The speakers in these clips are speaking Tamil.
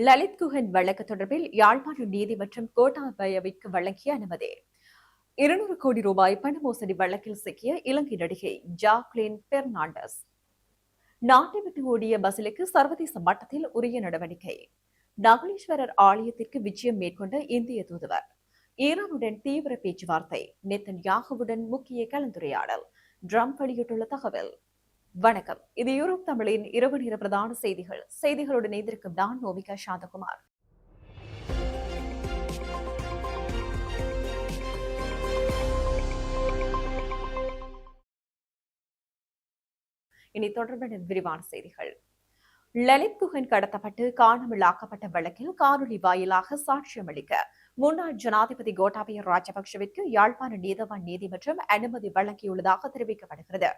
லலித் குஹன் வழக்கு தொடர்பில் யாழ்ப்பாண நீதிமன்றம் கோட்டாபயவிற்கு வழங்கிய அனுமதி. 200 கோடி ரூபாய் பண மோசடி வழக்கில் சிக்கிய இலங்கை நடிகை ஜாக்லின் பெர்னாண்டஸ் நாட்டை விட்டு ஓடிய பசிலுக்கு சர்வதேச மட்டத்தில் உரிய நடவடிக்கை. நகுலீஸ்வரர் ஆலயத்திற்கு விஜயம் மேற்கொண்ட இந்திய தூதுவர். ஈரானுடன் தீவிர பேச்சுவார்த்தை. நெத்தன்யாகுவுடன் முக்கிய கலந்துரையாடல். ட்ரம்ப் வெளியிட்டுள்ள தகவல். வணக்கம், இது யூரோப் தமிழின் இரவு நேர பிரதான செய்திகள். செய்திகளுடன் இணைந்திருக்கும் நான் நோமிகா சாந்தகுமார். இனி தொடர்பான விரிவான செய்திகள். லலித் குஹன் கடத்தப்பட்டு காணாமலாக்கப்பட்ட வழக்கில் காணொலி வாயிலாக சாட்சியம் அளிக்க முன்னாள் ஜனாதிபதி கோட்டாபய ராஜபக்சவிற்கு யாழ்ப்பாண நீதவான் நீதிமன்றம் அனுமதி வழங்கியுள்ளதாக தெரிவிக்கப்படுகிறது.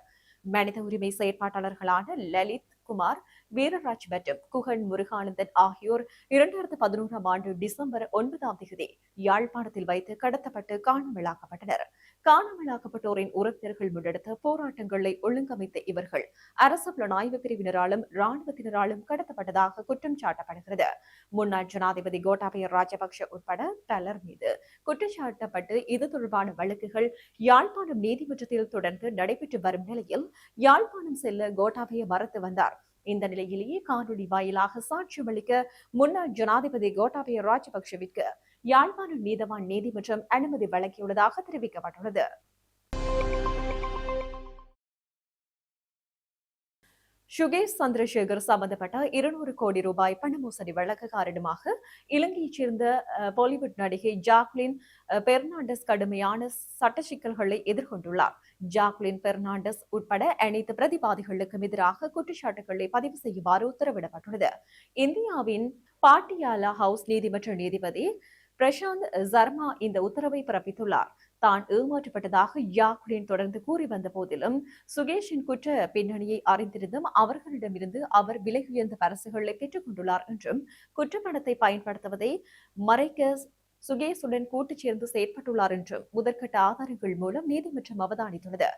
மனித உரிமை செயற்பாட்டாளர்களான லலித் குமார் வீரராஜ் மற்றும் குஹன் முருகானந்தன் ஆகியோர் 2011 ஆண்டு டிசம்பர் 9ஆம் தேதி யாழ்ப்பாணத்தில் வைத்து கடத்தப்பட்டு காணாமலாக்கப்பட்டனர். காணாமலாக்கப்பட்டோரின் உறவினர்கள் முன்னெடுத்த போராட்டங்களை ஒழுங்கமைத்த இவர்கள் அரசு புலனாய்வு பிரிவினராலும் ராணுவத்தினராலும் கடத்தப்பட்டதாக குற்றம் சாட்டப்படுகிறது. முன்னாள் ஜனாதிபதி கோட்டாபய ராஜபக்ஷ உட்பட பலர் மீது குற்றச்சாட்டப்பட்டு இது தொடர்பான வழக்குகள் யாழ்ப்பாணம் நீதிமன்றத்தில் தொடர்ந்து நடைபெற்று வரும் நிலையில் யாழ்ப்பாணம் செல்ல கோட்டாபய மறுத்து வந்தார். இந்த நிலையிலேயே காணொலி வாயிலாக சாட்சியமளிக்க முன்னாள் ஜனாதிபதி கோட்டாபய ராஜபக்சவிற்கு யாழ்ப்பாணம் நீதவான் நீதிமன்றம் அனுமதி வழங்கியுள்ளதாக தெரிவிக்கப்பட்டுள்ளது. சுகேஷ் சந்திரசேகர் சம்பந்தப்பட்ட 200 கோடி ரூபாய் பண மோசடி வழக்கு காரணமாக இலங்கையைச் சேர்ந்த பாலிவுட் நடிகை ஜாக்லின் பெர்னாண்டஸ் கடுமையான சட்ட சிக்கல்களை எதிர்கொண்டுள்ளார். ஜாக்லின் பெர்னாண்டஸ் உட்பட அனைத்து பிரதிவாதிகளுக்கும் எதிராக குற்றச்சாட்டுகளை பதிவு செய்யுமாறு உத்தரவிடப்பட்டுள்ளது. இந்தியாவின் பாட்டியாலா ஹவுஸ் நீதிமன்ற நீதிபதி பிரசாந்த் சர்மா இந்த உத்தரவை பிறப்பித்துள்ளார். தான் ஏமாற்றப்பட்டதாக ஜாக்லின் தொடர்ந்து கூறி வந்த போதிலும் சுகேஷின் குற்ற பின்னணியை அறிந்திருந்தும் அவர்களிடமிருந்து அவர் விலையுயர்ந்த பரிசுகளை பெற்றுக் கொண்டுள்ளார் என்றும் குற்றப்பணத்தை பயன்படுத்துவதை மறைக்க சுகேஷுடன் கூட்டு சேர்ந்து செயற்பட்டுள்ளார் என்றும் முதற்கட்ட ஆதாரங்கள் மூலம் நீதிமன்றம் அவதானித்துள்ளது.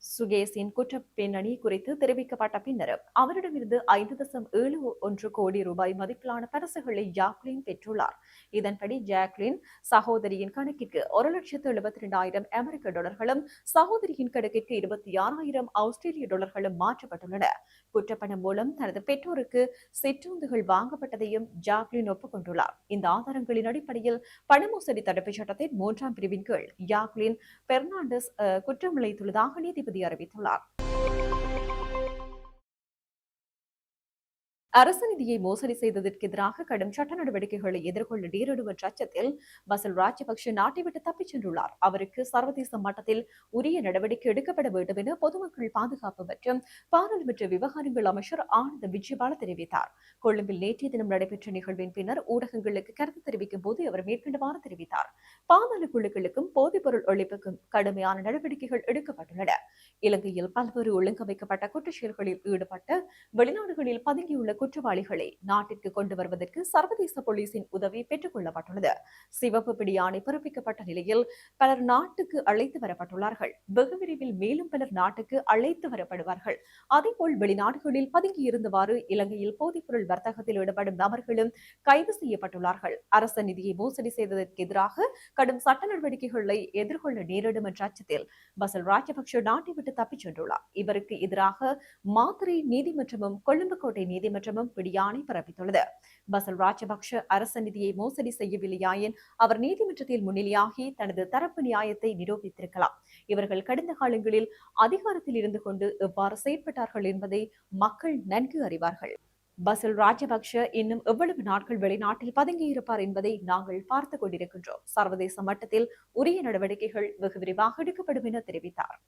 சுகேஷின் குற்ற பின்னணி குறித்து தெரிவிக்கப்பட்ட பின்னரும் அவரிடமிருந்து 5.71 கோடி ரூபாய் மதிப்பிலான பரிசுகளை ஜாக்லின் பெற்றுள்ளார். இதன்படி ஜாக்லின் சகோதரியின் கணக்கிற்கு 1,72,000 அமெரிக்க டாலர்களும் சகோதரியின் கணக்கிற்கு 26,000 ஆஸ்திரேலிய டாலர்களும் மாற்றப்பட்டுள்ளன. குற்றப்பணம் மூலம் தனது பெற்றோருக்கு சிற்றுந்துகள் வாங்கப்பட்டதையும் ஜாக்லின் ஒப்புக்கொண்டுள்ளார். இந்த ஆதாரங்களின் அடிப்படையில் பணமோசடி தடுப்புச் சட்டத்தின் 3ஆம் பிரிவின் கீழ் ஜாக்லின் பெர்னாண்டஸ் குற்றமிழைத்துள்ளதாக நீதிபதி அறிவித்துள்ளார். அரசு நிதியை மோசடி செய்ததற்கு எதிராக கடும் சட்ட நடவடிக்கைகளை எதிர்கொள்ள நேரிடும் என்ற அச்சத்தில் பசில் ராஜபக்ஷ நாட்டை விட்டு தப்பிச் சென்றுள்ளார். அவருக்கு சர்வதேச மட்டத்தில் உரிய நடவடிக்கை எடுக்கப்பட வேண்டும் என பொதுமக்கள் பாதுகாப்பு மற்றும் பாராளுமன்ற விவகாரங்கள் அமைச்சர் ஆனந்த விஜயபால தெரிவித்தார். கொழும்பில் நேற்றைய தினம் நடைபெற்ற நிகழ்வின் பின்னர் ஊடகங்களுக்கு கருத்து தெரிவிக்கும் போது அவர் மேற்கண்டவாறு தெரிவித்தார். பாதாள குழுக்களுக்கும் போதைப்பொருள் ஒழிப்புக்கும் கடுமையான நடவடிக்கைகள் எடுக்கப்பட்டுள்ளன. இலங்கையில் பல்வேறு ஒழுங்கமைக்கப்பட்ட குற்றச்செயல்களில் ஈடுபட்ட வெளிநாடுகளில் பதுங்கியுள்ள குற்றவாளிகளை நாட்டிற்கு கொண்டு வருவதற்கு சர்வதேச போலீசின் உதவி பெற்றுக் கொள்ளப்பட்டுள்ளது. சிவப்பு பிடி ஆணை பிறப்பிக்கப்பட்ட நிலையில் பலர் நாட்டுக்கு அழைத்து வரப்பட்டுள்ளார்கள். வெகு விரைவில் மேலும் பலர் நாட்டுக்கு அழைத்து வரப்படுவார்கள். அதேபோல் வெளிநாடுகளில் பதுங்கியிருந்தவாறு இலங்கையில் போதைப்பொருள் வர்த்தகத்தில் ஈடுபடும் நபர்களும் கைது செய்யப்பட்டுள்ளார்கள். அரசு நிதியை மோசடி செய்ததற்கு எதிராக கடும் சட்ட நடவடிக்கைகளை எதிர்கொள்ள நேரிடும் என்ற அச்சத்தில் பசில் ராஜபக்ஷ நாட்டை விட்டு தப்பிச் சென்றுள்ளார். இவருக்கு எதிராக மாத்தறை நீதிமன்றமும் கொழும்பு கோட்டை நீதிமன்றமும் பிடியாணை பிறப்பித்துள்ளது. பசில் ராஜபக்ஷ அரசு நிதியை மோசடி செய்யவில்லையாயின் அவர் நீதிமன்றத்தில் முன்னிலையாகி தனது தரப்பு நியாயத்தை நிரூபித்திருக்கலாம். இவர்கள் கடந்த காலங்களில் அதிகாரத்தில் இருந்து கொண்டு எவ்வாறு செயற்பட்டார்கள் என்பதை மக்கள் நன்கு அறிவார்கள். பசில் ராஜபக்ஷ இன்னும் எவ்வளவு நாட்கள் வெளிநாட்டில் பதுங்கியிருப்பார் என்பதை நாங்கள் பார்த்துக் கொண்டிருக்கின்றோம். சர்வதேச மட்டத்தில் உரிய நடவடிக்கைகள் வெகு விரைவாக எடுக்கப்படும் என தெரிவித்தார்.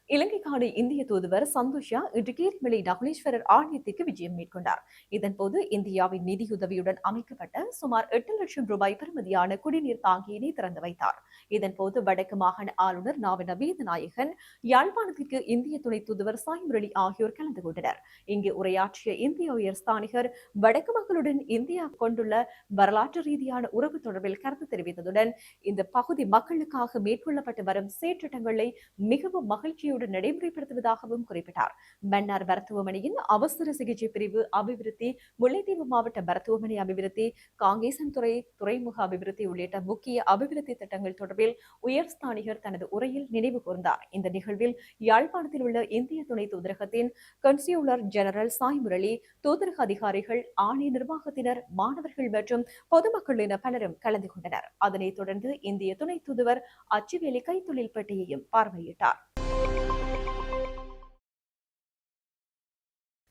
இலங்கைக்கான இந்திய தூதுவர் சந்தோஷா இன்று கீரிமலை நகுலீஸ்வரர் ஆலயத்திற்கு விஜயம் மேற்கொண்டார். இதன்போது இந்தியாவின் நிதியுதவியுடன் அமைக்கப்பட்ட சுமார் 8 லட்சம் ரூபாய் பெறுமதியான குடிநீர் தாங்கியினை திறந்து வைத்தார். இதன்போது வடக்கு மாகாண ஆளுநர் நாவல வேதநாயகன், யாழ்ப்பாணத்திற்கு இந்திய துணை தூதுவர் சாய் முரளி ஆகியோர் கலந்து கொண்டனர். இங்கு உரையாற்றிய இந்திய உயர் ஸ்தானிகர் வடக்கு மக்களுடன் இந்தியா கொண்டுள்ள வரலாற்று ரீதியான உறவு தொடர்பில் கருத்து தெரிவித்ததுடன் இந்த பகுதி மக்களுக்காக மேற்கொள்ளப்பட்டு வரும் செயற்றிட்டங்களை மிகவும் மகிழ்ச்சியுடன் உற்சாகத்துடன் நடைமுறைப்படுத்துவதாகவும் குறிப்பிட்டார். மன்னார் மருத்துவமனையின் அவசர சிகிச்சை பிரிவு அபிவிருத்தி, முல்லைத்தீவு மாவட்ட மருத்துவமனை அபிவிருத்தி, காங்கேசன்துறை துறைமுக அபிவிருத்தி உள்ளிட்ட முக்கிய அபிவிருத்தி திட்டங்கள் தொடர்பில் உயர்ஸ்தானிகர் தனது உரையில் நினைவு கூர்ந்தார். இந்த நிகழ்வில் யாழ்ப்பாணத்தில் உள்ள இந்திய துணை தூதரகத்தின் கன்சியுலர் ஜெனரல் சாய் முரளி, தூதரக அதிகாரிகள், ஆணைய நிர்வாகத்தினர், மாணவர்கள் மற்றும் பொதுமக்கள் என பலரும் கலந்து கொண்டனர். அதனைத் தொடர்ந்து இந்திய துணை தூதுவர் அச்சுவேலி கைத்தொழில் பெட்டியையும் பார்வையிட்டார்.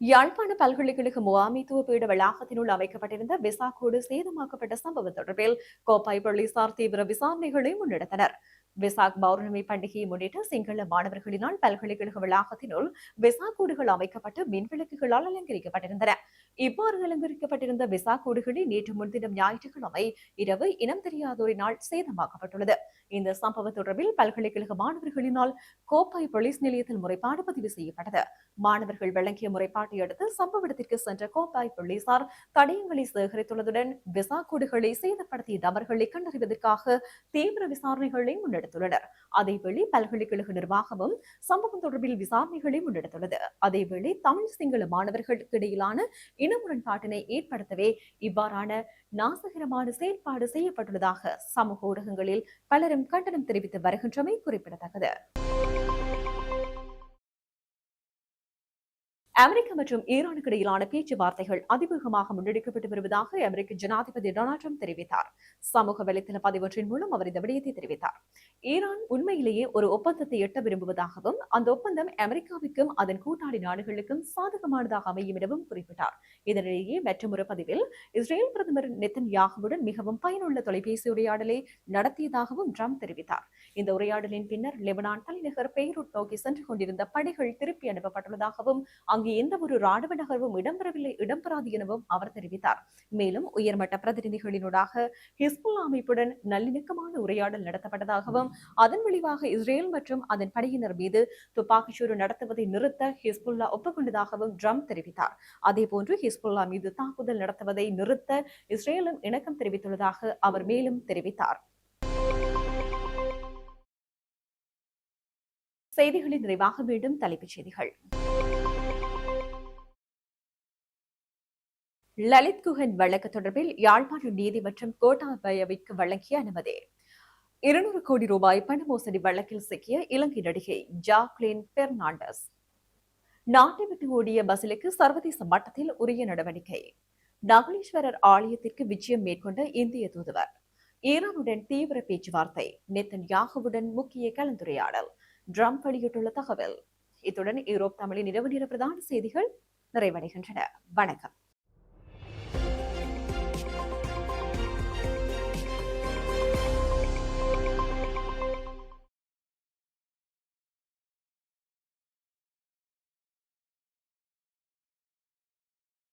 யாழ்ப்பாண பல்கலைக்கழக முகாமைத்துவ பீட வளாகத்தினுள் அமைக்கப்பட்டிருந்த விசா கோடு சேதமாக்கப்பட்ட சம்பவம் தொடர்பில் கோப்பாய் போலீசார் தீவிர விசாரணைகளை முன்னெடுத்தனர். விசாக் பௌர்ணமி பண்டிகையை முன்னிட்டு சிங்கள மாணவர்களினால் பல்கலைக்கழக வளாகத்தினுள் விசா கூடுகள் அமைக்கப்பட்டு மின்விளக்குகளால் அலங்கரிக்கப்பட்டிருந்தன. இவ்வாறு அலங்கரிக்கப்பட்டிருந்த விசா கூடுகளை நேற்று முன்தினம் ஞாயிற்றுக்கிழமை இரவு இனம் தெரியாதோரினால் சேதமாக்கப்பட்டுள்ளது. இந்த சம்பவம் தொடர்பில் பல்கலைக்கழக மாணவர்களினால் கோப்பாய் போலீஸ் நிலையத்தில் முறைப்பாடு பதிவு செய்யப்பட்டது. மாணவர்கள் வழங்கிய முறைப்பாட்டை அடுத்து சம்பவ இடத்திற்கு சென்ற கோப்பாய் போலீசார் தடயங்களை சேகரித்துள்ளதுடன் விசா கூடுகளை சேதப்படுத்திய நபர்களை கண்டறிவதற்காக தீவிர விசாரணைகளை முன்னெடுத்துள்ளனர். அதேவேளை பல்கலைக்கழக நிர்வாகமும் சம்பவம் தொடர்பில் விசாரணைகளை முன்னெடுத்துள்ளது. அதேவேளை தமிழ் சிங்கள மாணவர்களுக்கு இடையிலான இன முரண்பாட்டினை ஏற்படுத்தவே இவ்வாறான நாசகரமான செயல்பாடு செய்யப்பட்டுள்ளதாக சமூக ஊடகங்களில் பலரும் கண்டனம் தெரிவித்து வருகின்றமை குறிப்பிடத்தக்கது. அமெரிக்கா மற்றும் ஈரானுக்கு இடையிலான பேச்சுவார்த்தைகள் அதிவேகமாக முன்னெடுக்கப்பட்டு வருவதாக அமெரிக்க ஜனாதிபதி டொனால்ட் ட்ரம்ப் தெரிவித்தார். சமூக வலைதள பதிவொன்றின் மூலம் அவர் இந்த விடயத்தை தெரிவித்தார். ஈரான் உண்மையிலேயே ஒரு ஒப்பந்தத்தை எட்ட விரும்புவதாகவும் அந்த ஒப்பந்தம் அமெரிக்காவுக்கும் அதன் கூட்டாளி நாடுகளுக்கும் சாதகமானதாக அமையும் எனவும் குறிப்பிட்டார். இதனிடையே மற்றொரு பதிவில் இஸ்ரேல் பிரதமர் நெத்தன்யாகுவுடன் மிகவும் பயனுள்ள தொலைபேசி உரையாடலை நடத்தியதாகவும் ட்ரம்ப் தெரிவித்தார். இந்த உரையாடலின் பின்னர் லெபனான் தலைநகர் பெய்ரூட் நோக்கி சென்று கொண்டிருந்த படைகள் திருப்பி அனுப்பப்பட்டுள்ளதாகவும் அங்கு எந்த ஒரு ராணுவ நகர்வும் இடம்பெறாது எனவும் அவர் தெரிவித்தார். மேலும் உயர்மட்ட பிரதிநிதிகளினூடாக ஹிஸ்புல்லா அமைப்புடன் நல்லிணக்கமான உரையாடல் நடத்தப்பட்டதாகவும் அதன் விளைவாக இஸ்ரேல் மற்றும் அதன் படையினர் மீது துப்பாக்கிச்சூடு நடத்துவதை நிறுத்த ஹிஸ்புல்லா ஒப்புக்கொண்டதாகவும் ட்ரம்ப் தெரிவித்தார். அதேபோன்று ஹிஸ்புல்லா மீது தாக்குதல் நடத்துவதை நிறுத்த இஸ்ரேலும் இணக்கம் தெரிவித்துள்ளதாக அவர் மேலும் தெரிவித்தார். செய்திகளின் நிறைவாக மீண்டும் தலைப்புச் செய்திகள். லலித் குஹன் வழக்கு தொடர்பில் யாழ்ப்பாணம் நீதி மற்றும் கோட்டாபயவிற்கு வழங்கிய அனுமதி. 200 கோடி ரூபாய் பண மோசடி வழக்கில் சிக்கிய இலங்கை நடிகை ஜாக்லின் பெர்னாண்டஸ். நாட்டை விட்டு ஓடிய பஸ்ஸிலுக்கு சர்வதேச மட்டத்தில் உரிய நடவடிக்கை. நகுலீஸ்வரர் ஆலயத்திற்கு விஜயம் மேற்கொண்ட இந்திய தூதுவர். ஈரானுடன் தீவிர பேச்சுவார்த்தை. நெத்தன்யாகுவுடன் முக்கிய கலந்துரையாடல். ட்ரம்ப் வெளியிட்டுள்ள தகவல். இத்துடன் யூரோப் தமிழின் இரவு நேர பிரதான செய்திகள் நிறைவடைகின்றன. வணக்கம்.